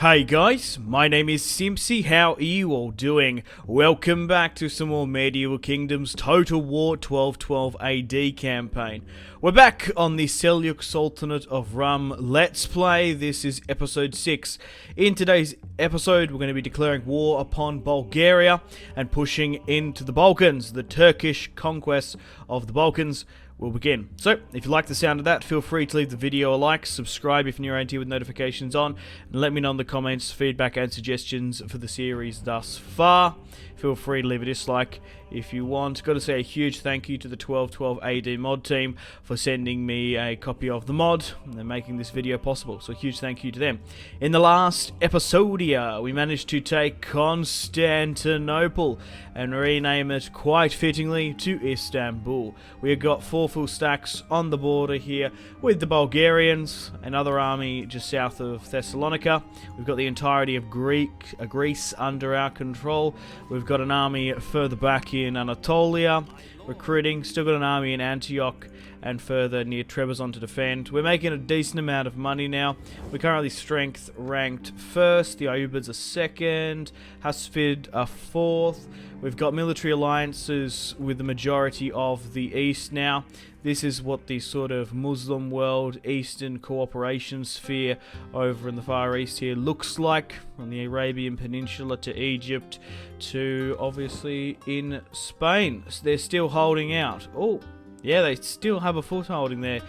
Hey guys, my name is Simpzy. How are you all doing? Welcome back to some more Medieval Kingdoms Total War 1212 AD campaign. We're back on the Seljuk Sultanate of Rum Let's Play. This is episode 6. In today's episode, we're going to be declaring war upon Bulgaria and pushing into the Balkans. The Turkish conquest of the Balkans will begin. So, if you like the sound of that, feel free to leave the video a like, subscribe if you're new around here with notifications on, and let me know in the comments feedback and suggestions for the series thus far. Feel free to leave a dislike if you want. Got to say a huge thank you to the 1212 AD mod team for sending me a copy of the mod and making this video possible. So a huge thank you to them. In the last episode, we managed to take Constantinople and rename it quite fittingly to Istanbul. We have got 4 full stacks on the border here with the Bulgarians, another army just south of Thessalonica. We've got the entirety of Greece under our control. We've got an army further back in Anatolia, recruiting. Still got an army in Antioch and further near Trebizond to defend. We're making a decent amount of money now. We're currently strength ranked first. The Ayyubids are second. Hasfid are fourth. We've got military alliances with the majority of the East now. This is what the sort of Muslim world, Eastern cooperation sphere over in the Far East here looks like. From the Arabian Peninsula to Egypt to obviously in Spain. So they're still holding out. Oh, yeah, they still have a footholding there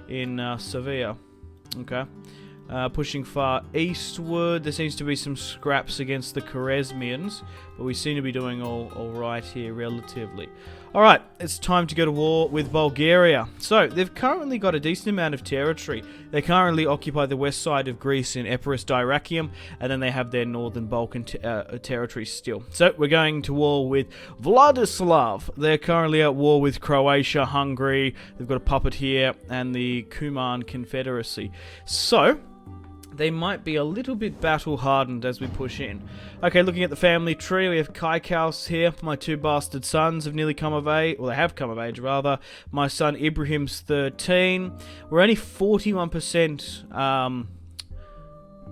in Sevilla. Okay. Pushing far eastward. There seems to be some scraps against the Khwarezmians, but we seem to be doing all right here relatively. Alright, it's time to go to war with Bulgaria. So, they've currently got a decent amount of territory. They currently occupy the west side of Greece in Epirus Dyrrachium, and then they have their northern Balkan territory still. So, we're going to war with Vladislav. They're currently at war with Croatia, Hungary, they've got a puppet here, and the Kuman Confederacy. So, they might be a little bit battle-hardened as we push in. Okay, looking at the family tree, we have Kaikaus here. My 2 bastard sons have nearly come of age, well, they have come of age, rather. My son Ibrahim's 13. We're only 41%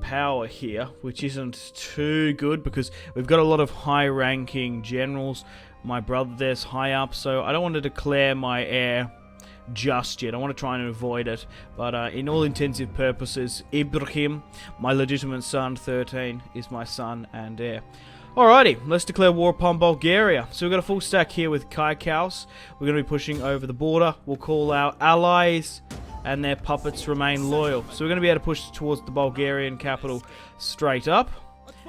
power here, which isn't too good because we've got a lot of high-ranking generals. My brother there's high up, so I don't want to declare my heir just yet. I want to try and avoid it, but in all intensive purposes, Ibrahim, my legitimate son, 13, is my son and heir. Alrighty, let's declare war upon Bulgaria. So we've got a full stack here with Kaikaus. We're going to be pushing over the border. We'll call our allies, and their puppets remain loyal. So we're going to be able to push towards the Bulgarian capital straight up,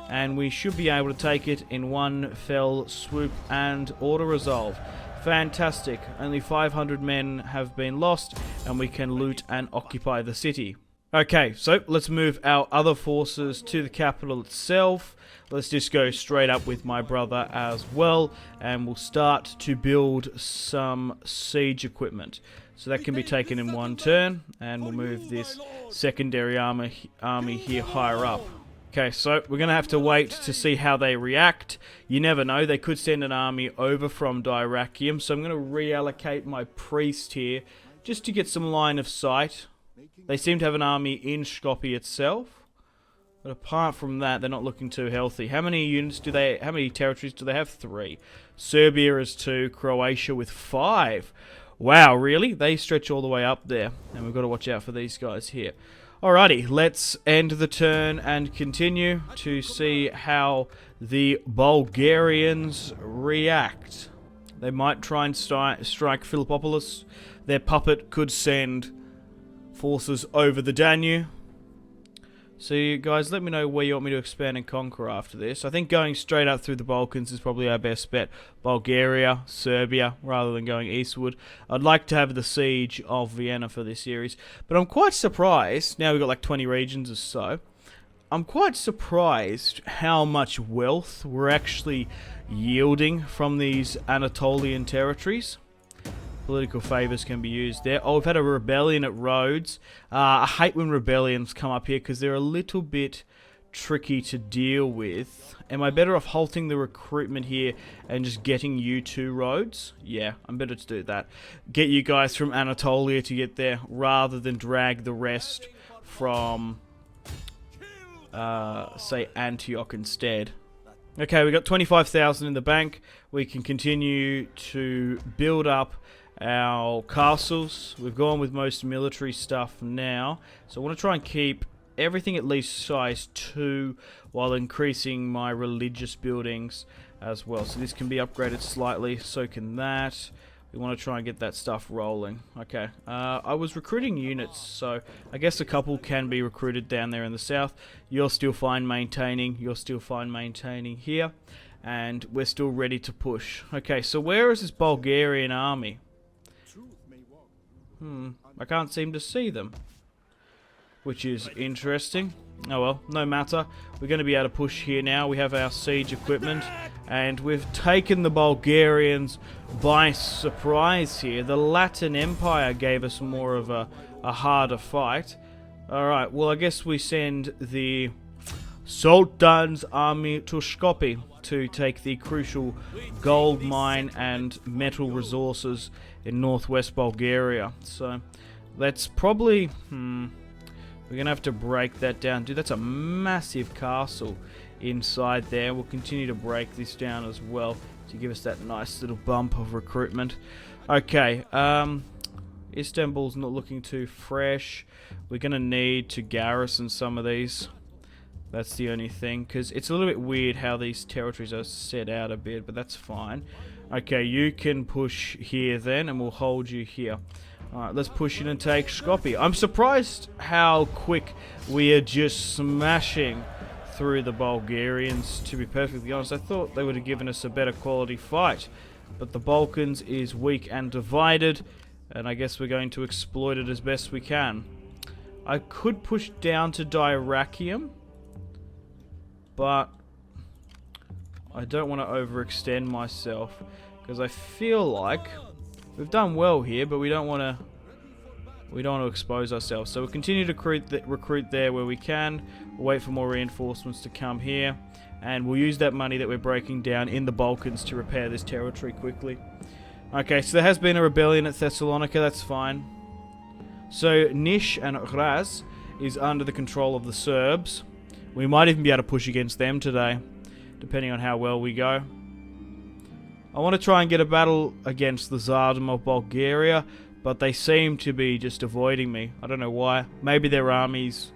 and we should be able to take it in one fell swoop and auto resolve. Fantastic. Only 500 men have been lost, and we can loot and occupy the city. Okay, so let's move our other forces to the capital itself. Let's just go straight up with my brother as well, and we'll start to build some siege equipment. So that can be taken in one turn, and we'll move this secondary army here higher up. Okay, so we're going to have to wait to see how they react. You never know, they could send an army over from Dyrrachium, so I'm going to reallocate my priest here just to get some line of sight. They seem to have an army in Skopje itself, but apart from that, they're not looking too healthy. How many units do they, how many territories do they have? 3. Serbia is 2, Croatia with 5. Wow, really? They stretch all the way up there, and we've got to watch out for these guys here. Alrighty, let's end the turn and continue to see how the Bulgarians react. They might try and strike Philippopolis. Their puppet could send forces over the Danube. So you guys, let me know where you want me to expand and conquer after this. I think going straight up through the Balkans is probably our best bet. Bulgaria, Serbia, rather than going eastward. I'd like to have the siege of Vienna for this series. But I'm quite surprised, now we've got like 20 regions or so, I'm quite surprised how much wealth we're actually yielding from these Anatolian territories. Political favours can be used there. Oh, we've had a rebellion at Rhodes. I hate when rebellions come up here because they're a little bit tricky to deal with. Am I better off halting the recruitment here and just getting you to Rhodes? Yeah, I'm better to do that. Get you guys from Anatolia to get there rather than drag the rest from say Antioch instead. Okay, we got 25,000 in the bank. We can continue to build up our castles. We've gone with most military stuff now, so I want to try and keep everything at least size 2 while increasing my religious buildings as well. So this can be upgraded slightly, so can that. We want to try and get that stuff rolling. Okay, I was recruiting units, so I guess a couple can be recruited down there in the south. You're still fine maintaining. You're still fine maintaining here. And we're still ready to push. Okay, so where is this Bulgarian army? I can't seem to see them, which is interesting. Oh well, no matter. We're going to be able to push here now. We have our siege equipment, and we've taken the Bulgarians by surprise here. The Latin Empire gave us more of a harder fight. Alright, well I guess we send the Sultan's army to Skopje to take the crucial gold mine and metal resources in northwest Bulgaria. So let's probably... we're going to have to break that down. Dude, that's a massive castle inside there. We'll continue to break this down as well to give us that nice little bump of recruitment. Okay, Istanbul's not looking too fresh. We're going to need to garrison some of these. That's the only thing, because it's a little bit weird how these territories are set out a bit, but that's fine. Okay, you can push here then, and we'll hold you here. Alright, let's push in and take Skopje. I'm surprised how quick we are just smashing through the Bulgarians, to be perfectly honest. I thought they would have given us a better quality fight, but the Balkans is weak and divided, and I guess we're going to exploit it as best we can. I could push down to Dyrrachium, but I don't want to overextend myself, because I feel like we've done well here, but we don't want to expose ourselves. So we'll continue to recruit there where we can. We'll wait for more reinforcements to come here, and we'll use that money that we're breaking down in the Balkans to repair this territory quickly. Okay, so there has been a rebellion at Thessalonica. That's fine. So Niš and Raz is under the control of the Serbs. We might even be able to push against them today, depending on how well we go. I want to try and get a battle against the Tsardom of Bulgaria, but they seem to be just avoiding me. I don't know why. Maybe their armies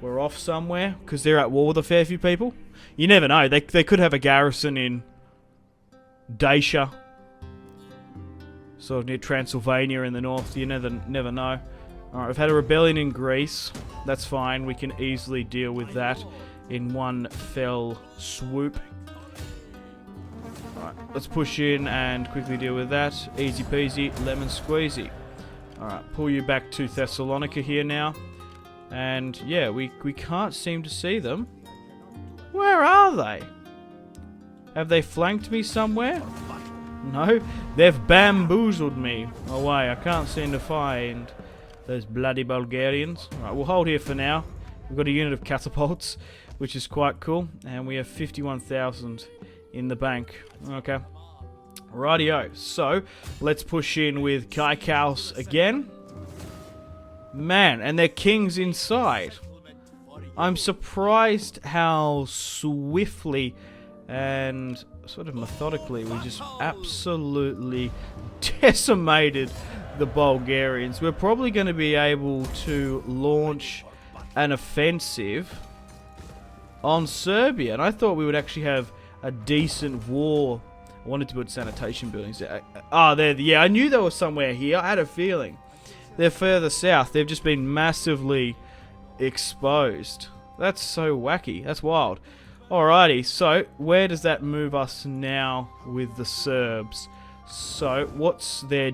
were off somewhere, because they're at war with a fair few people. You never know. They could have a garrison in Dacia, sort of near Transylvania in the north. You never know. Alright, we've had a rebellion in Greece. That's fine. We can easily deal with that in one fell swoop. Alright, let's push in and quickly deal with that. Easy peasy, lemon squeezy. Alright, pull you back to Thessalonica here now. And yeah, we can't seem to see them. Where are they? Have they flanked me somewhere? No, they've bamboozled me away. I can't seem to find those bloody Bulgarians. Alright, we'll hold here for now. We've got a unit of catapults, which is quite cool. And we have 51,000 in the bank. Okay. Rightio. So, let's push in with Kaikaus again. Man, and their king's inside. I'm surprised how swiftly and sort of methodically we just absolutely decimated the Bulgarians. We're probably going to be able to launch an offensive on Serbia, and I thought we would actually have a decent war. I wanted to build sanitation buildings. Yeah, I knew they were somewhere here. I had a feeling. They're further south. They've just been massively exposed. That's so wacky. That's wild. Alrighty, so where does that move us now with the Serbs? So, what's their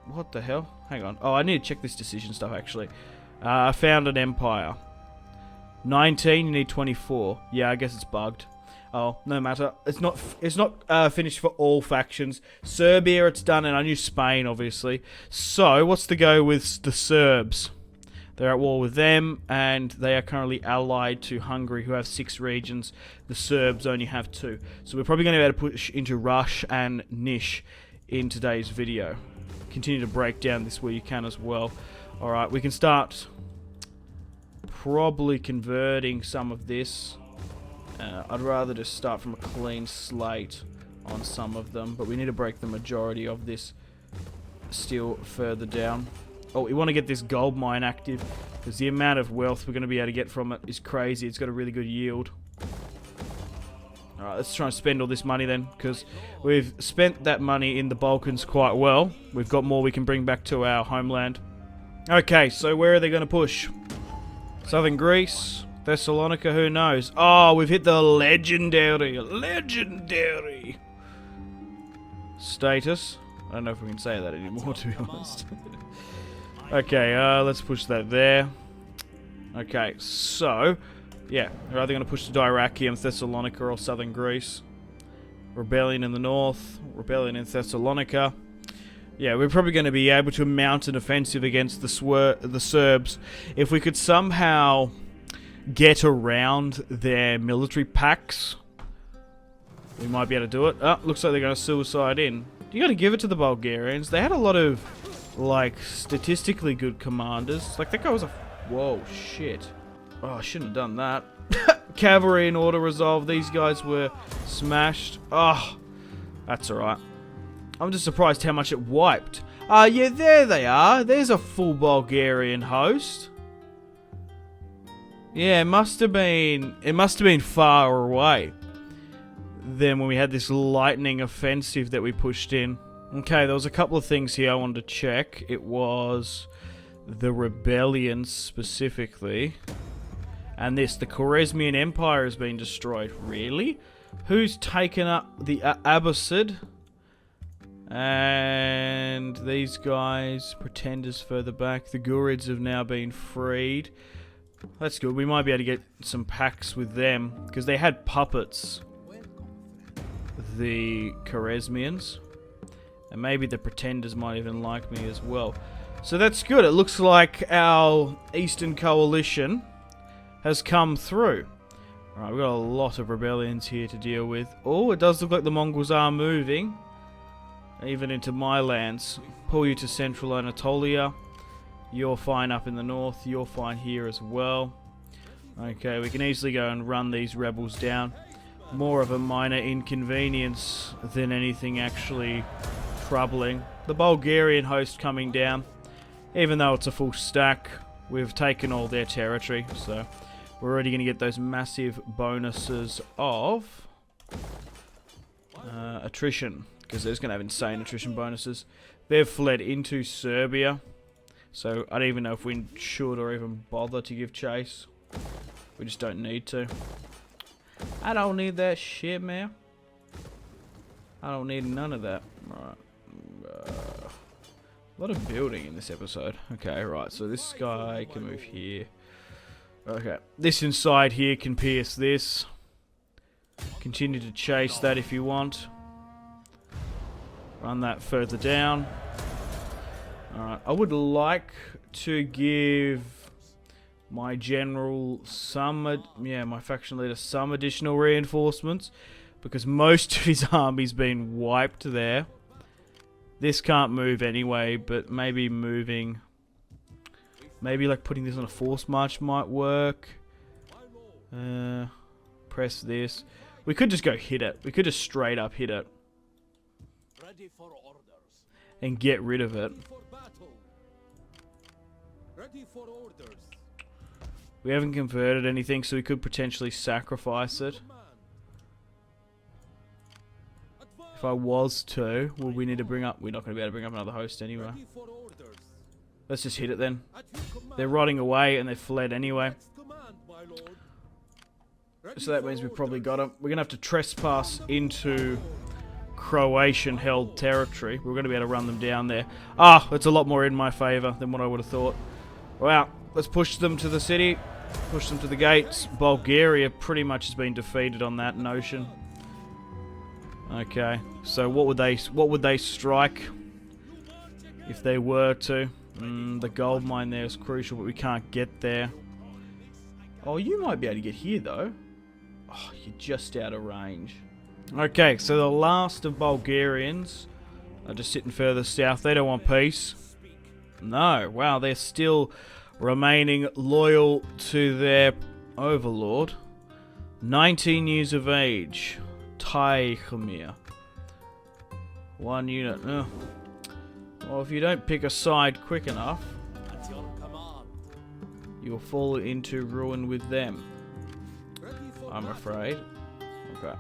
what the hell? Hang on. Oh, I need to check this decision stuff, actually. I found an empire. 19, you need 24. Yeah, I guess it's bugged. Oh, no matter. It's not finished for all factions. Serbia, it's done, and I knew Spain, obviously. So, what's the go with the Serbs? They're at war with them, and they are currently allied to Hungary, who have 6 regions. The Serbs only have 2. So we're probably going to be able to push into Rush and Niš in today's video. Continue to break down this where you can as well. Alright, we can start probably converting some of this. I'd rather just start from a clean slate on some of them, but we need to break the majority of this steel further down. Oh, we want to get this gold mine active, because the amount of wealth we're going to be able to get from it is crazy. It's got a really good yield. Alright, let's try and spend all this money then, because we've spent that money in the Balkans quite well. We've got more we can bring back to our homeland. Okay, so where are they going to push? Southern Greece, Thessalonica, who knows? Oh, we've hit the legendary status. I don't know if we can say that anymore, to be honest. Okay, let's push that there. Okay, so, yeah, they're either going to push to Dyrrachium, Thessalonica, or Southern Greece. Rebellion in the north, rebellion in Thessalonica. Yeah, we're probably going to be able to mount an offensive against the Serbs if we could somehow get around their military pacts. We might be able to do it. Oh, looks like they're going to suicide in. You got to give it to the Bulgarians. They had a lot of, like, statistically good commanders. Like, that guy was a... Whoa, shit. Oh, I shouldn't have done that. Cavalry in auto resolve. These guys were smashed. Oh, that's alright. I'm just surprised how much it wiped. Yeah, there they are. There's a full Bulgarian host. Yeah, it must have been far away than when we had this lightning offensive that we pushed in. Okay, there was a couple of things here I wanted to check. It was the rebellion specifically. And the Khwarezmian Empire has been destroyed. Really? Who's taken up the Abbasid? And these guys, pretenders further back. The Gurids have now been freed. That's good. We might be able to get some pacts with them, because they had puppets, the Khwarezmians. And maybe the pretenders might even like me as well. So that's good. It looks like our Eastern Coalition has come through. Alright, we've got a lot of rebellions here to deal with. Oh, it does look like the Mongols are moving. Even into my lands. Pull you to central Anatolia. You're fine up in the north. You're fine here as well. Okay, we can easily go and run these rebels down. More of a minor inconvenience than anything actually troubling. The Bulgarian host coming down. Even though it's a full stack, we've taken all their territory. So we're already going to get those massive bonuses of attrition, because they're just going to have insane attrition bonuses. They've fled into Serbia, so I don't even know if we should or even bother to give chase. We just don't need to. I don't need that shit, man. I don't need none of that. Right. A lot of building in this episode. Okay, right, so this guy can move here. Okay, this inside here can pierce this. Continue to chase that if you want. Run that further down. Alright, I would like to give my general my faction leader some additional reinforcements, because most of his army's been wiped there. This can't move anyway, but maybe moving... Maybe like putting this on a force march might work. Press this. We could just go hit it. We could just straight up hit it. And get rid of it. We haven't converted anything, so we could potentially sacrifice it. If I was to, well, we need to bring up... We're not going to be able to bring up another host anyway. Let's just hit it then. They're rotting away and they've fled anyway. So that means we've probably got them. We're going to have to trespass into Croatian-held territory. We're going to be able to run them down there. Ah, that's a lot more in my favour than what I would have thought. Wow, let's push them to the city. Push them to the gates. Bulgaria pretty much has been defeated on that notion. Okay, so what would they strike if they were to? The gold mine there is crucial, but we can't get there. Oh, you might be able to get here though. Oh, you're just out of range. Okay, so the last of Bulgarians are just sitting further south. They don't want peace. No, wow, they're still remaining loyal to their overlord. 19 years of age. Taihmir. 1 unit. Well, if you don't pick a side quick enough, you'll fall into ruin with them, I'm afraid. Okay.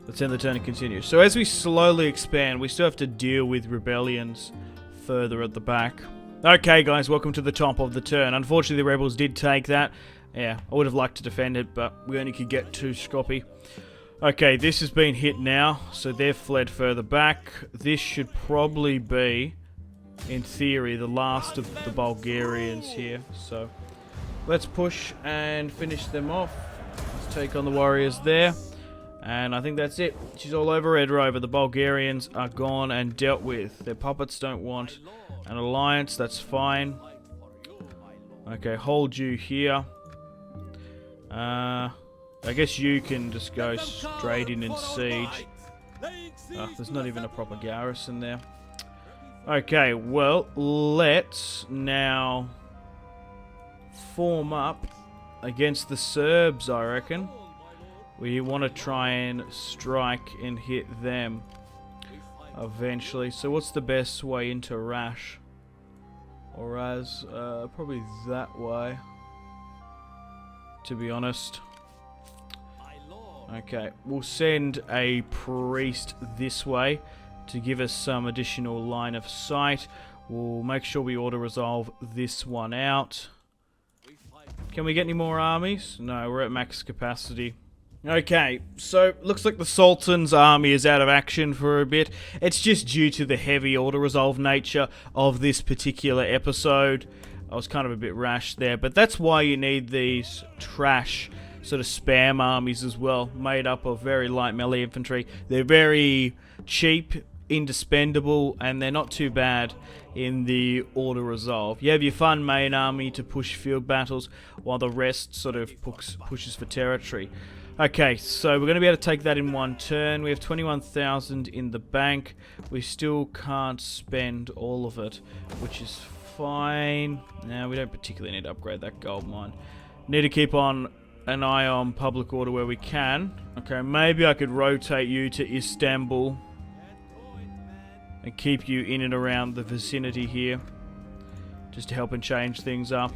Let's end the turn and continue. So as we slowly expand, we still have to deal with rebellions further at the back. Okay, guys, welcome to the top of the turn. Unfortunately, the rebels did take that. Yeah, I would have liked to defend it, but we only could get 2 Scopy. Okay, this has been hit now, so they've fled further back. This should probably be, in theory, the last of the Bulgarians here. So let's push and finish them off. Let's take on the warriors there. And I think that's it. She's all over Red Rover. The Bulgarians are gone and dealt with. Their puppets don't want an alliance. That's fine. Okay, hold you here. I guess you can just go straight in and siege. There's not even a proper garrison there. Okay, well, let's now form up against the Serbs, I reckon. We want to try and strike and hit them eventually. So what's the best way into Rash? Or Raz? Probably that way, to be honest. Okay, we'll send a priest this way to give us some additional line of sight. We'll make sure we auto-resolve this one out. Can we get any more armies? No, we're at max capacity. Okay, so looks like the Sultan's army is out of action for a bit. It's just due to the heavy auto-resolve nature of this particular episode. I was kind of a bit rash there, but that's why you need these trash sort of spam armies as well, made up of very light melee infantry. They're very cheap, indispensable, and they're not too bad in the auto-resolve. You have your fun main army to push field battles, while the rest sort of pushes for territory. Okay, so we're going to be able to take that in one turn. We have 21,000 in the bank. We still can't spend all of it, which is fine. Now, we don't particularly need to upgrade that gold mine. Need to keep on an eye on public order where we can. Okay, maybe I could rotate you to Istanbul and keep you in and around the vicinity here, just to help and change things up.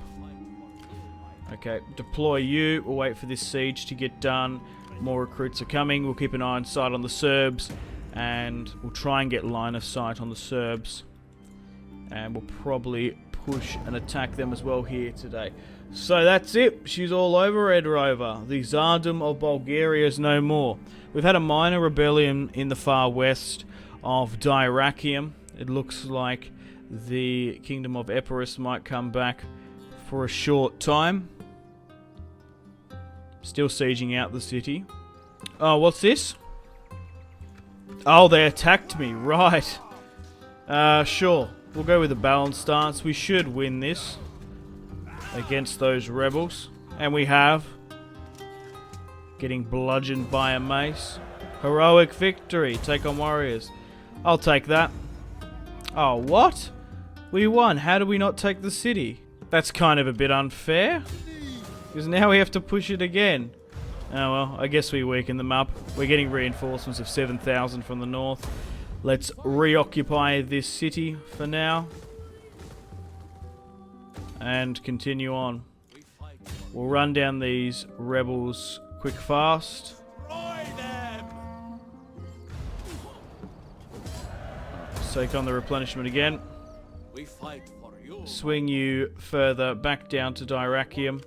Okay, deploy you. We'll wait for this siege to get done. More recruits are coming. We'll keep an eye on sight on the Serbs, and we'll try and get line of sight on the Serbs. And we'll probably push and attack them as well here today. So that's it. She's all over Red Rover. The Tsardom of Bulgaria is no more. We've had a minor rebellion in the far west of Dyrrachium. It looks like the Kingdom of Epirus might come back for a short time. Still sieging out the city. Oh, what's this? Oh, they attacked me. Right. Sure. We'll go with a balanced stance. We should win this against those rebels. And we have. Getting bludgeoned by a mace. Heroic victory. Take on warriors. I'll take that. Oh, what? We won. How do we not take the city? That's kind of a bit unfair. Because now we have to push it again. Oh well, I guess we weaken them up. We're getting reinforcements of 7,000 from the north. Let's reoccupy this city for now. And continue on. We'll run down these rebels quick fast. Let's take on the replenishment again. Swing you further back down to Dyrrachium.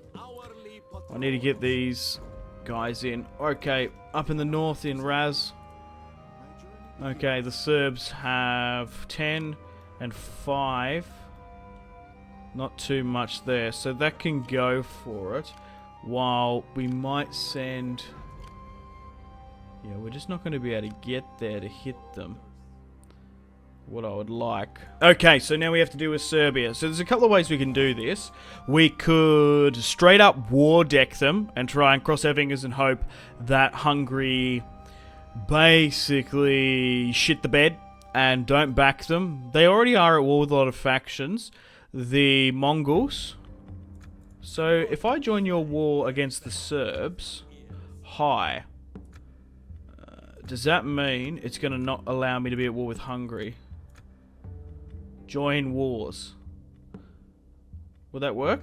I need to get these guys in. Okay, up in the north in Raz. Okay, the Serbs have 10 and 5. Not too much there, so that can go for it. While we might send... Yeah, we're just not going to be able to get there to hit them. What I would like. Okay, so now we have to do with Serbia. So there's a couple of ways we can do this. We could straight up war deck them and try and cross our fingers and hope that Hungary basically shit the bed and don't back them. They already are at war with a lot of factions. The Mongols So, if I join your war against the Serbs, hi, does that mean it's going to not allow me to be at war with Hungary? Join wars. Will that work?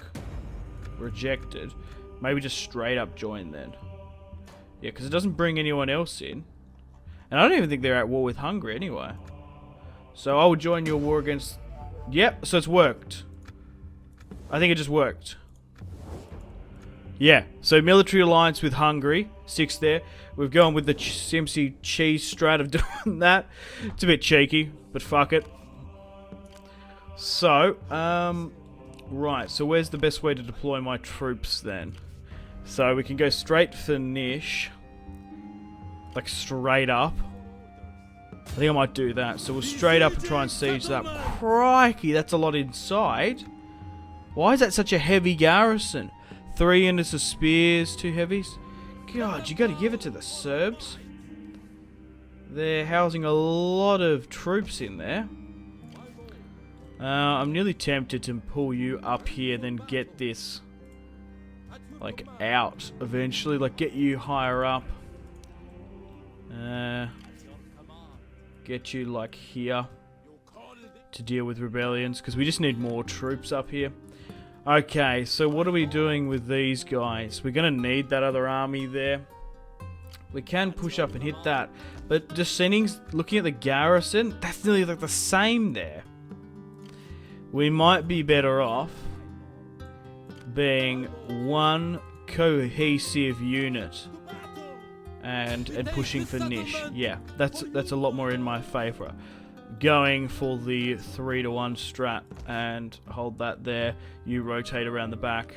Rejected. Maybe just straight up join then. Yeah, because it doesn't bring anyone else in. And I don't even think they're at war with Hungary anyway. So I will join your war against... Yep, so it's worked. I think it just worked. Yeah, so military alliance with Hungary. 6 there. We've gone with the Simpzy cheese strat of doing that. It's a bit cheeky, but fuck it. So, right, so where's the best way to deploy my troops then? So we can go straight for Nish. Like straight up. I think I might do that. So we'll straight up and try and siege that. Crikey, that's a lot inside. Why is that such a heavy garrison? 3 units of spears, 2 heavies. God, you gotta give it to the Serbs. They're housing a lot of troops in there. I'm nearly tempted to pull you up here, then get this, like, out eventually. Like, get you higher up. Get you, like, here to deal with rebellions, because we just need more troops up here. Okay, so what are we doing with these guys? We're going to need that other army there. We can push up and hit that. But descending, looking at the garrison, that's nearly like the same there. We might be better off being one cohesive unit and pushing for Nish. Yeah, that's a lot more in my favour. Going for the 3-to-1 strat and hold that there. You rotate around the back,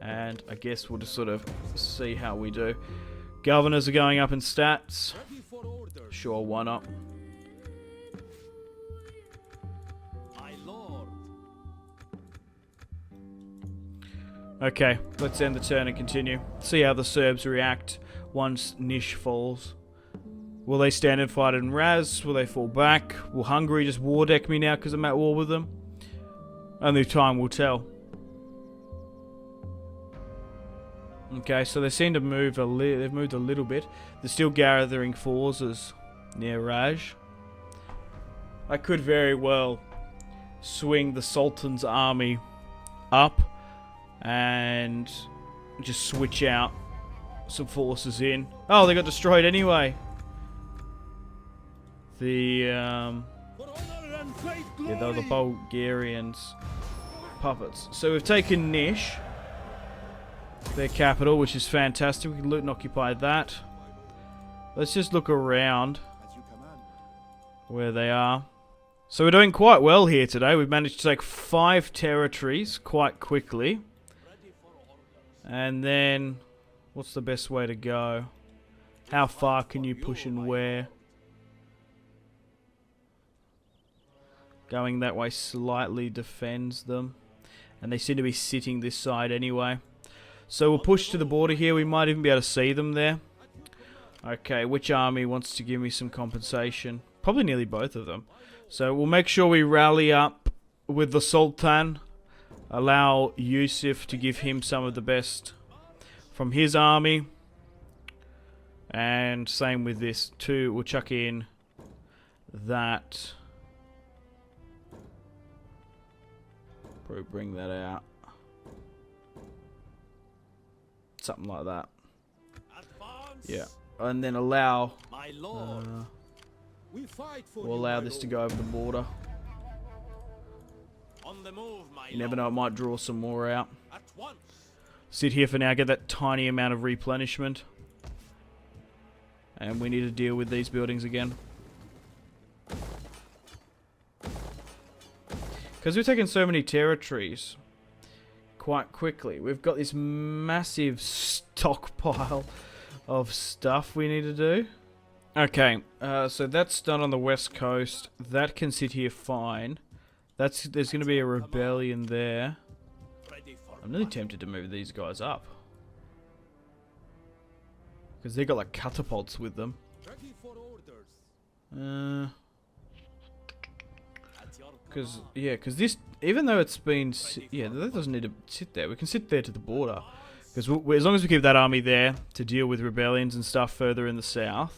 and I guess we'll just sort of see how we do. Governors are going up in stats. Sure, why not? Okay, let's end the turn and continue. See how the Serbs react once Nish falls. Will they stand and fight in Raz? Will they fall back? Will Hungary just war deck me now because I'm at war with them? Only time will tell. Okay, so they seem to move they've moved a little bit. They're still gathering forces near Raj. I could very well swing the Sultan's army up and just switch out some forces in. Oh, they got destroyed anyway. Yeah, they were the Bulgarians puppets. So we've taken Nish, their capital, which is fantastic. We can loot and occupy that. Let's just look around where they are. So we're doing quite well here today. We've managed to take 5 territories quite quickly. And then, what's the best way to go? How far can you push and where? Going that way slightly defends them. And they seem to be sitting this side anyway. So we'll push to the border here. We might even be able to see them there. Okay, which army wants to give me some compensation? Probably nearly both of them. So we'll make sure we rally up with the Sultan. Allow Yusuf to give him some of the best from his army. And same with this too. We'll chuck in that. Probably bring that out. Something like that. Yeah. And then allow... we'll allow this to go over the border. You never know, it might draw some more out. Sit here for now, get that tiny amount of replenishment. And we need to deal with these buildings again. Because we've taken so many territories quite quickly. We've got this massive stockpile of stuff we need to do. Okay, so that's done on the west coast. That can sit here fine. There's going to be a rebellion there. I'm really tempted to move these guys up. Because they've got like catapults with them. Because, yeah, because this, even though it's been, yeah, that doesn't need to sit there. We can sit there to the border. Because as long as we keep that army there to deal with rebellions and stuff further in the south.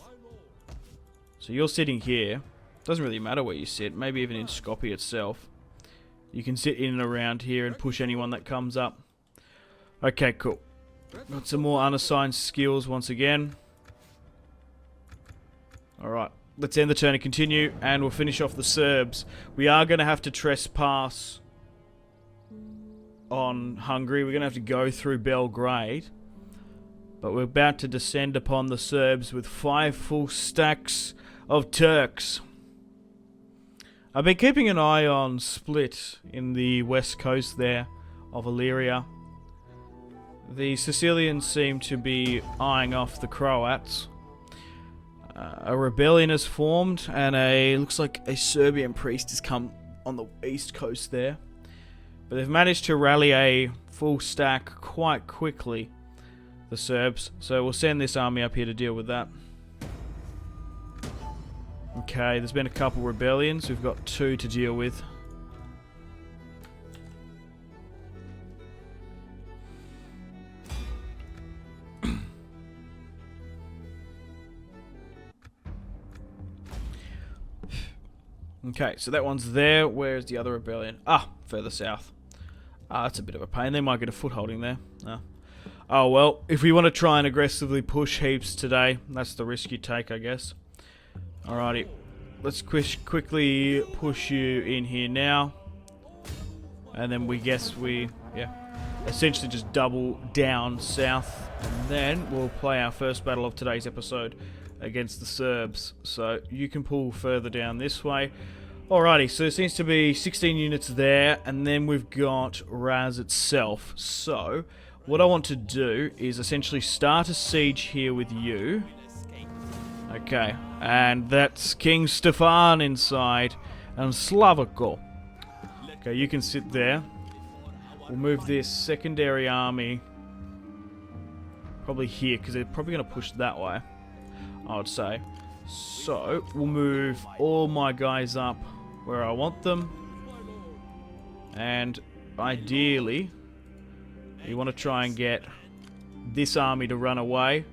So you're sitting here. Doesn't really matter where you sit. Maybe even in Skopje itself. You can sit in and around here and push anyone that comes up. Okay, cool. Got some more unassigned skills once again. Alright, let's end the turn and continue, and we'll finish off the Serbs. We are going to have to trespass on Hungary. We're going to have to go through Belgrade. But we're about to descend upon the Serbs with 5 full stacks of Turks. I've been keeping an eye on Split in the west coast there of Illyria. The Sicilians seem to be eyeing off the Croats. A rebellion has formed, and looks like a Serbian priest has come on the east coast there. But they've managed to rally a full stack quite quickly, the Serbs. So we'll send this army up here to deal with that. Okay, there's been a couple rebellions. We've got 2 to deal with. Okay, so that one's there. Where's the other rebellion? Ah, further south. Ah, that's a bit of a pain. They might get a footholding there. Oh, well, if we want to try and aggressively push heaps today, that's the risk you take, I guess. Alrighty. Let's quickly push you in here now. And then we essentially just double down south. And then we'll play our first battle of today's episode against the Serbs. So you can pull further down this way. Alrighty, so there seems to be 16 units there, and then we've got Raz itself. So what I want to do is essentially start a siege here with you. Okay, and that's King Stefan inside, and Slavako. Okay, you can sit there. We'll move this secondary army probably here, because they're probably going to push that way, I would say. So, we'll move all my guys up where I want them. And ideally, we want to try and get this army to run away.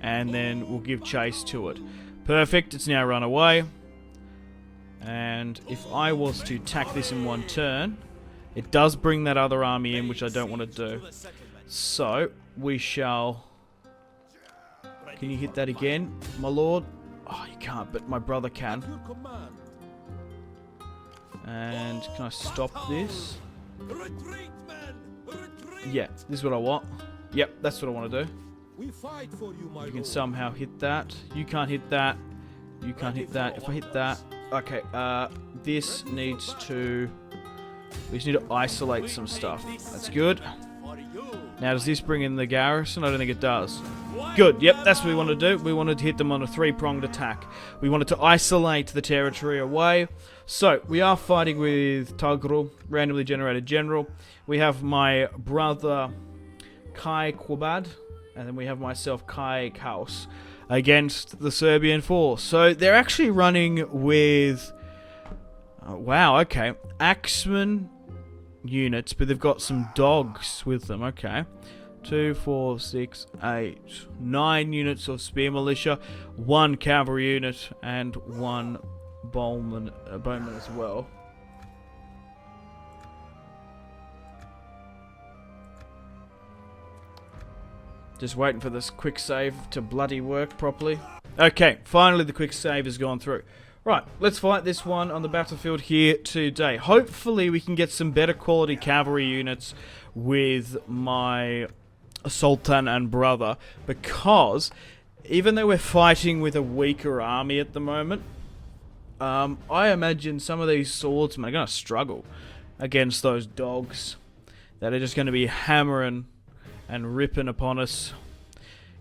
And then we'll give chase to it. Perfect, it's now run away. And if I was to attack this in one turn, it does bring that other army in, which I don't want to do. So, we shall... Can you hit that again, my lord? Oh, you can't, but my brother can. And can I stop this? Yeah, this is what I want. Yep, that's what I want to do. You can somehow hit that. You can't hit that. You can't hit that. If I hit that... Okay, this needs to... We just need to isolate some stuff. That's good. Now, does this bring in the garrison? I don't think it does. Good, yep, that's what we want to do. We wanted to hit them on a 3-pronged attack. We wanted to isolate the territory away. So, we are fighting with Tagru, randomly generated general. We have my brother Kai Kwabad, and then we have myself Kai Kaus against the Serbian force. So, they're actually running with... wow, okay. Axemen units, but they've got some dogs with them, okay. 2, 4, 6, 8, 9 units of spear militia, 1 cavalry unit, and 1 bowman as well. Just waiting for this quick save to bloody work properly. Okay, finally the quick save has gone through. Right, let's fight this one on the battlefield here today. Hopefully we can get some better quality cavalry units with my Sultan and brother, because even though we're fighting with a weaker army at the moment, I imagine some of these swordsmen are going to struggle against those dogs that are just going to be hammering and ripping upon us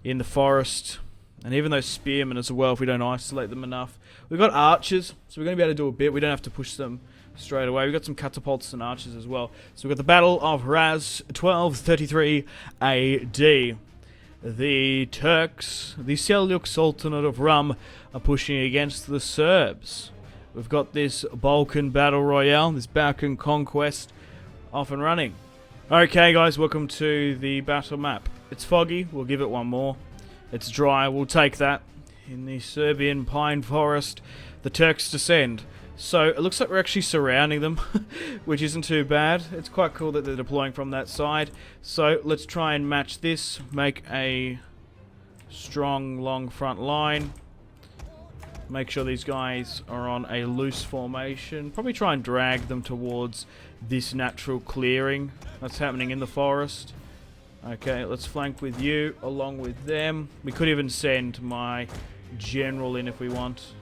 in the forest. And even those spearmen as well, if we don't isolate them enough. We've got archers, so we're going to be able to do a bit. We don't have to push them straight away. We've got some catapults and archers as well. So we've got the Battle of Raz, 1233 AD. The Turks, the Seljuk Sultanate of Rum, are pushing against the Serbs. we've got this Balkan Battle Royale, this Balkan Conquest, off and running. Okay guys, welcome to the battle map. It's foggy, we'll give it one more. It's dry, we'll take that. In the Serbian pine forest, the Turks descend. So it looks like we're actually surrounding them, which isn't too bad. It's quite cool that they're deploying from that side. So let's try and match this, make a strong long front line. Make sure these guys are on a loose formation. Probably try and drag them towards this natural clearing that's happening in the forest. Okay, let's flank with you along with them. We could even send my general in if we want.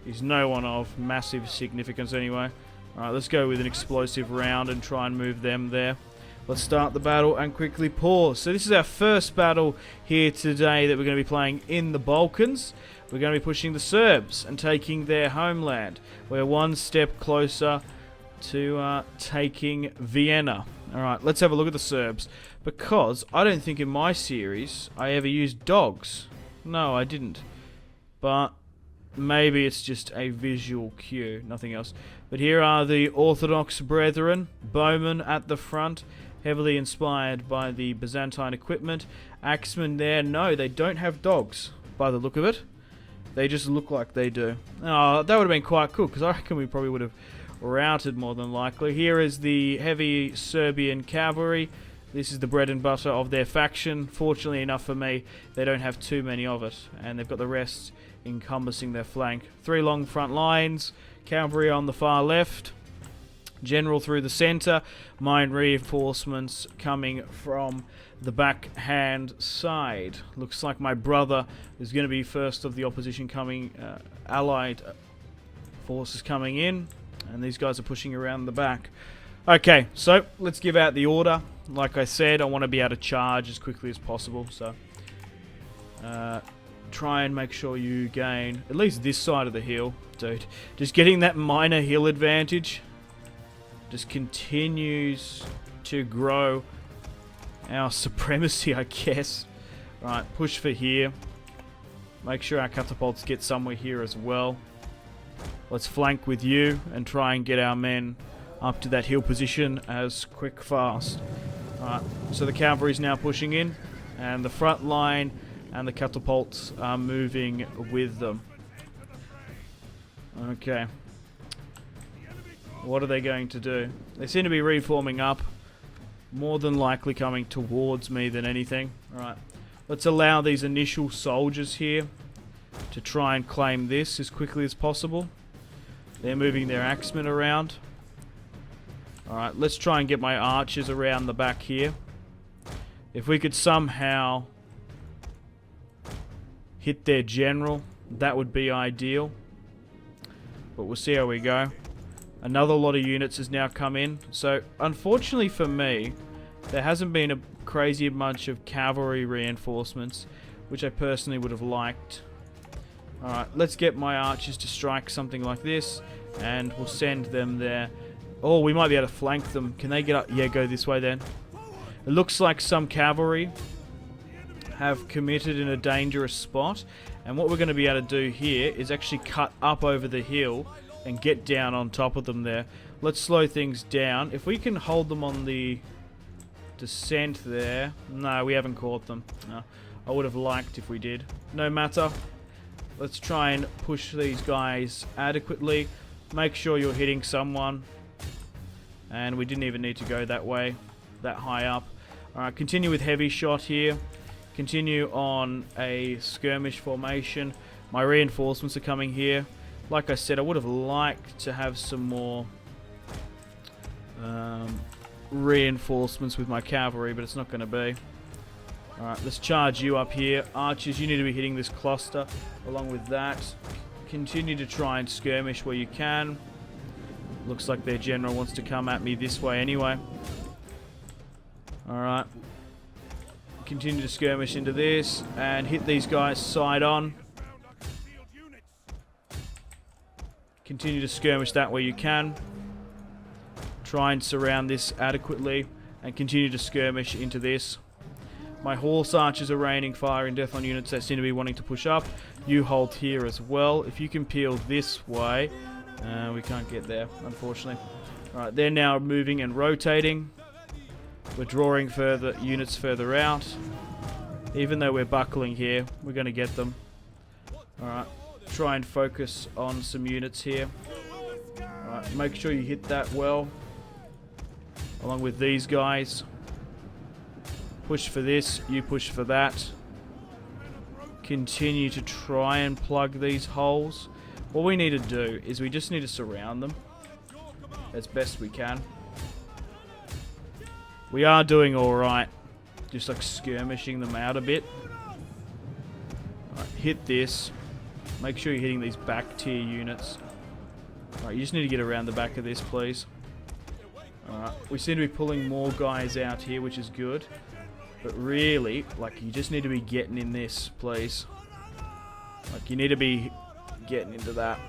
He's no one of massive significance anyway. Alright, let's go with an explosive round and try and move them there. Let's start the battle and quickly pause. So this is our first battle here today that we're going to be playing in the Balkans. We're going to be pushing the Serbs and taking their homeland. We're one step closer to taking Vienna. Alright, let's have a look at the Serbs. Because I don't think in my series I ever used dogs. No, I didn't. But maybe it's just a visual cue, nothing else. But here are the Orthodox brethren, bowmen at the front, heavily inspired by the Byzantine equipment. Axemen there, no, they don't have dogs, by the look of it. They just look like they do. Oh, that would have been quite cool, because I reckon we probably would have routed more than likely. Here is the heavy Serbian cavalry. This is the bread and butter of their faction. Fortunately enough for me, they don't have too many of it, and they've got the rest encompassing their flank. 3 long front lines, cavalry on the far left, general through the centre, mine reinforcements coming from the backhand side. Looks like my brother is going to be first of the opposition coming, allied forces coming in, and these guys are pushing around the back. Okay, so let's give out the order. Like I said, I want to be able to charge as quickly as possible, so try and make sure you gain at least this side of the hill, dude. Just getting that minor hill advantage just continues to grow our supremacy, I guess. Right, push for here. Make sure our catapults get somewhere here as well. Let's flank with you and try and get our men up to that hill position as quick fast. Alright, so the cavalry's now pushing in, and the front line and the catapults are moving with them. Okay. What are they going to do? They seem to be reforming up. More than likely coming towards me than anything. Alright. Let's allow these initial soldiers here to try and claim this as quickly as possible. They're moving their axemen around. Alright, let's try and get my archers around the back here. If we could somehow hit their general, that would be ideal. But we'll see how we go. Another lot of units has now come in. So, unfortunately for me, there hasn't been a crazy bunch of cavalry reinforcements, which I personally would have liked. Alright, let's get my archers to strike something like this, and we'll send them there. Oh, we might be able to flank them. Can they get up? Yeah, go this way then. It looks like some cavalry have committed in a dangerous spot, and what we're going to be able to do here is actually cut up over the hill and get down on top of them there. Let's slow things down. If we can hold them on the descent there. No, we haven't caught them. No, I would have liked if we did. No matter. Let's try and push these guys adequately. Make sure you're hitting someone. And we didn't even need to go that way, that high up. Alright, continue with heavy shot here. Continue on a skirmish formation. My reinforcements are coming here. Like I said, I would have liked to have some more reinforcements with my cavalry, but it's not going to be. Alright, let's charge you up here. Archers, you need to be hitting this cluster. Along with that, continue to try and skirmish where you can. Looks like their general wants to come at me this way anyway. Alright. Continue to skirmish into this and hit these guys side on. Continue to skirmish that where you can. Try and surround this adequately and continue to skirmish into this. My horse archers are raining fire and death on units that seem to be wanting to push up. You hold here as well. If you can peel this way, We can't get there, unfortunately. Alright, they're now moving and rotating. We're drawing further units further out. Even though we're buckling here, we're going to get them. Alright, try and focus on some units here. Alright, make sure you hit that well. Along with these guys. Push for this, you push for that. Continue to try and plug these holes. What we need to do is we just need to surround them as best we can. We are doing alright. Just like skirmishing them out a bit. Right, hit this. Make sure you're hitting these back tier units. Alright, you just need to get around the back of this, please. Alright, we seem to be pulling more guys out here, which is good. But really, like, you just need to be getting in this, please. Like, you need to be getting into that.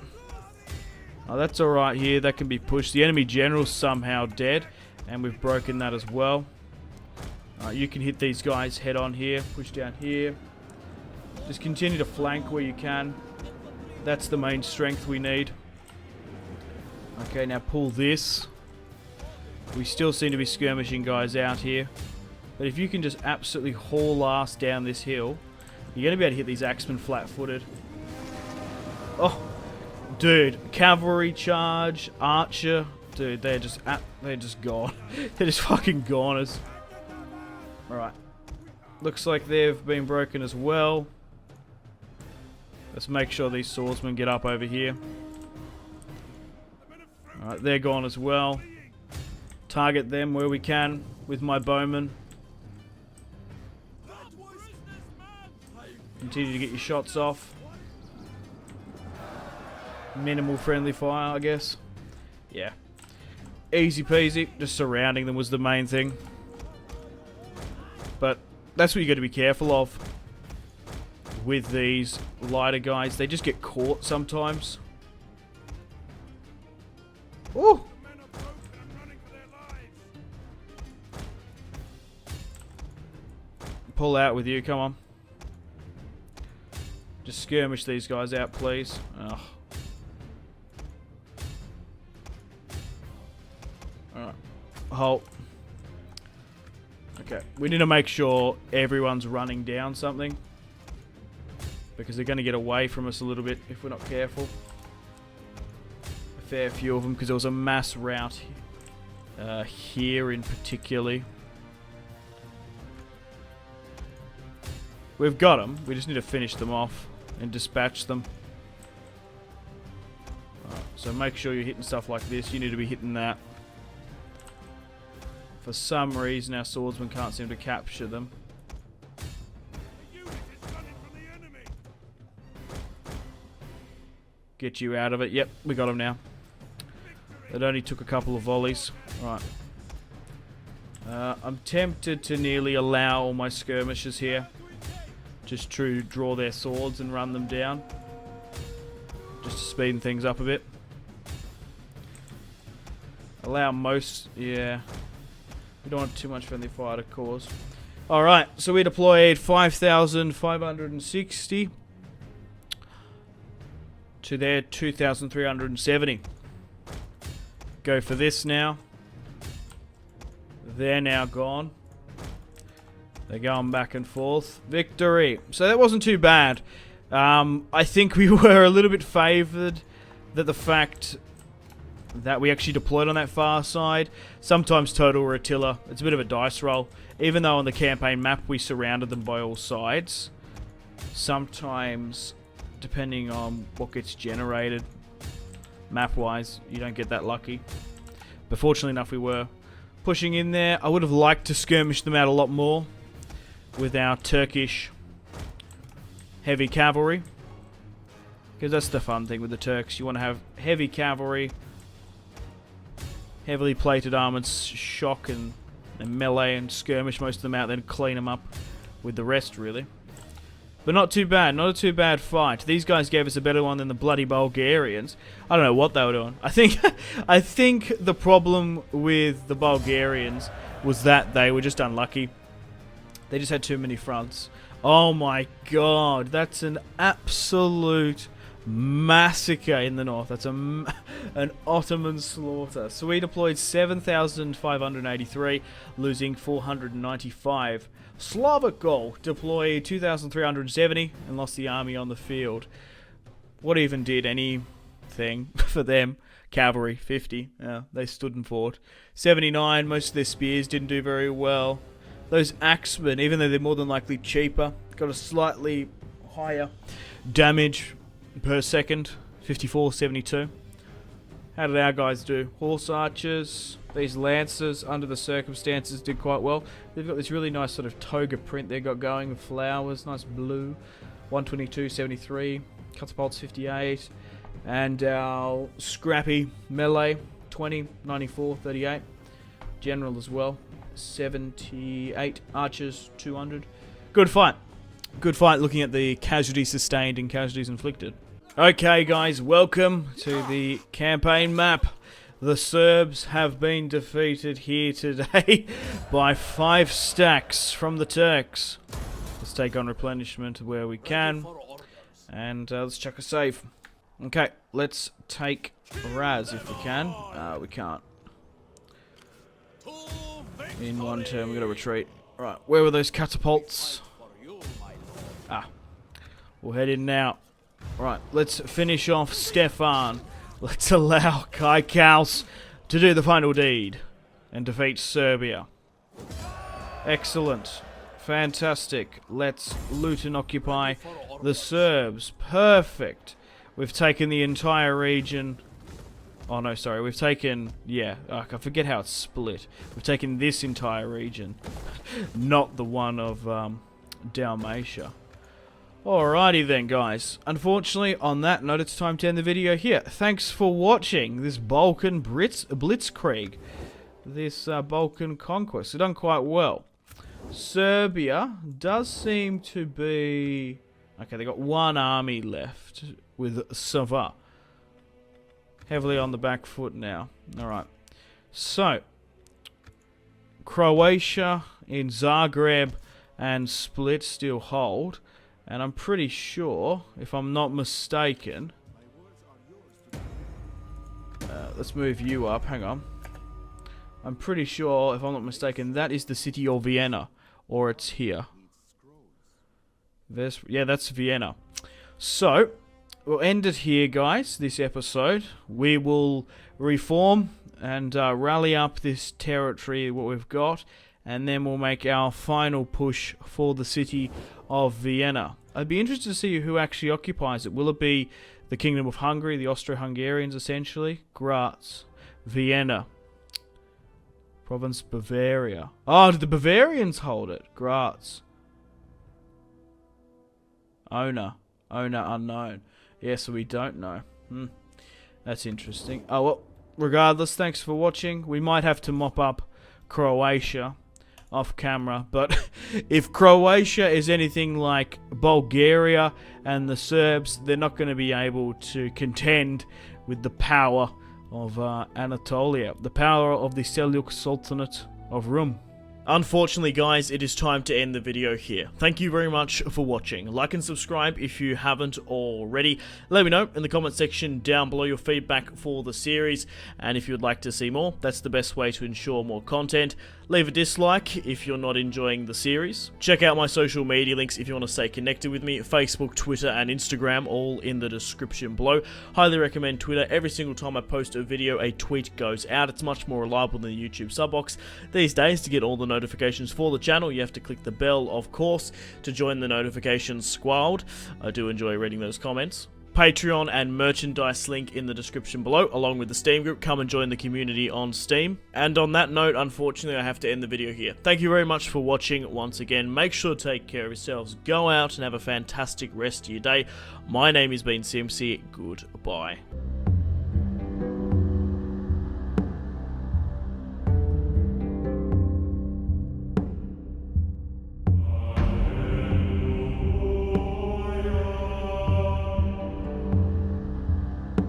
Oh, that's alright here. That can be pushed. The enemy general's somehow dead. And we've broken that as well. You can hit these guys head on here. Push down here. Just continue to flank where you can. That's the main strength we need. Okay, now pull this. We still seem to be skirmishing guys out here. But if you can just absolutely haul ass down this hill, you're going to be able to hit these axemen flat-footed. Oh, dude. Cavalry charge, archer. Dude, they're just gone. They're just fucking goners. Alright. Looks like they've been broken as well. Let's make sure these swordsmen get up over here. Alright, they're gone as well. Target them where we can with my bowmen. Continue to get your shots off. Minimal friendly fire, I guess. Yeah. Easy peasy. Just surrounding them was the main thing. But that's what you got to be careful of with these lighter guys. They just get caught sometimes. Ooh. Pull out with you, come on. Just skirmish these guys out, please. Ugh. Alright. Halt. Okay, we need to make sure everyone's running down something. Because they're going to get away from us a little bit if we're not careful. A fair few of them, because there was a mass rout here in particular. We've got them, we just need to finish them off and dispatch them. Right, so make sure you're hitting stuff like this, you need to be hitting that. For some reason our swordsmen can't seem to capture them. Get you out of it. Yep, we got them now. It only took a couple of volleys. Right. I'm tempted to nearly allow all my skirmishers here just to draw their swords and run them down. Just to speed things up a bit. Allow most... yeah. We don't want too much friendly fire to cause. Alright, so we deployed 5,560 to their 2,370. Go for this now. They're now gone. They're going back and forth. Victory. So that wasn't too bad. I think we were a little bit favoured that the fact that we actually deployed on that far side. Sometimes total rotilla. It's a bit of a dice roll. Even though on the campaign map we surrounded them by all sides. Sometimes, depending on what gets generated, map-wise, you don't get that lucky. But fortunately enough, we were pushing in there. I would have liked to skirmish them out a lot more with our Turkish heavy cavalry. Because that's the fun thing with the Turks. You want to have heavy cavalry, heavily plated armoured shock and melee, and skirmish most of them out, then clean them up with the rest, really. But not too bad. Not a too bad fight. These guys gave us a better one than the bloody Bulgarians. I don't know what they were doing. I think the problem with the Bulgarians was that they were just unlucky. They just had too many fronts. Oh my god, that's an absolute massacre in the north. That's an Ottoman slaughter. So we deployed 7,583, losing 495. Slavic Gaul deployed 2,370 and lost the army on the field. What even did anything for them? Cavalry, 50. Yeah, they stood and fought. 79, most of their spears didn't do very well. Those axemen, even though they're more than likely cheaper, got a slightly higher damage per second, 54, 72. How did our guys do? Horse archers, these lancers, under the circumstances, did quite well. They've got this really nice sort of toga print they've got going with flowers, nice blue. 122, 73. Catapults, 58. And our scrappy melee, 20, 94, 38. General as well, 78. Archers, 200. Good fight. Good fight looking at the casualties sustained and casualties inflicted. Okay guys, welcome to the campaign map. The Serbs have been defeated here today by 5 stacks from the Turks. Let's take on replenishment where we can. And let's chuck a save. Okay, let's take Raz if we can. We can't. In one turn, we're going to retreat. Right, where were those catapults? We'll head in now. Right, let's finish off Stefan. Let's allow Kai Kaus to do the final deed and defeat Serbia. Excellent. Fantastic. Let's loot and occupy the Serbs. Perfect. We've taken the entire region. Oh no, sorry. We've taken... Yeah, I forget how it's split. We've taken this entire region. Not the one of Dalmatia. Alrighty then, guys. Unfortunately, on that note, it's time to end the video here. Thanks for watching this Balkan Blitzkrieg. This Balkan conquest. They've done quite well. Serbia does seem to be... Okay, they got one army left with Sava. Heavily on the back foot now. Alright. So, Croatia in Zagreb and Split still hold. And I'm pretty sure, if I'm not mistaken... let's move you up, hang on. I'm pretty sure, if I'm not mistaken, that is the city of Vienna. Or it's here. Yeah, that's Vienna. So, we'll end it here, guys, this episode. We will reform and rally up this territory, what we've got. And then we'll make our final push for the city of Vienna. I'd be interested to see who actually occupies it. Will it be the Kingdom of Hungary, the Austro-Hungarians, essentially? Graz, Vienna, Province Bavaria. Oh, did the Bavarians hold it? Graz. Owner unknown. Yeah, so we don't know. That's interesting. Oh, well, regardless, thanks for watching. We might have to mop up Croatia off camera, but if Croatia is anything like Bulgaria and the Serbs, they're not going to be able to contend with the power of Anatolia, the power of the Seljuk Sultanate of Rum. Unfortunately, guys, it is time to end the video here. Thank you very much for watching. Like and subscribe if you haven't already. Let me know in the comment section down below your feedback for the series, and if you'd like to see more, that's the best way to ensure more content. Leave a dislike if you're not enjoying the series. Check out my social media links if you want to stay connected with me. Facebook, Twitter, and Instagram, all in the description below. Highly recommend Twitter. Every single time I post a video, a tweet goes out. It's much more reliable than the YouTube sub box. These days, to get all the notifications for the channel, you have to click the bell, of course, to join the notifications squad. I do enjoy reading those comments. Patreon and merchandise link in the description below, along with the Steam group. Come and join the community on Steam. And on that note, unfortunately, I have to end the video here. Thank you very much for watching once again. Make sure to take care of yourselves. Go out and have a fantastic rest of your day. My name has been Simpzy. Goodbye.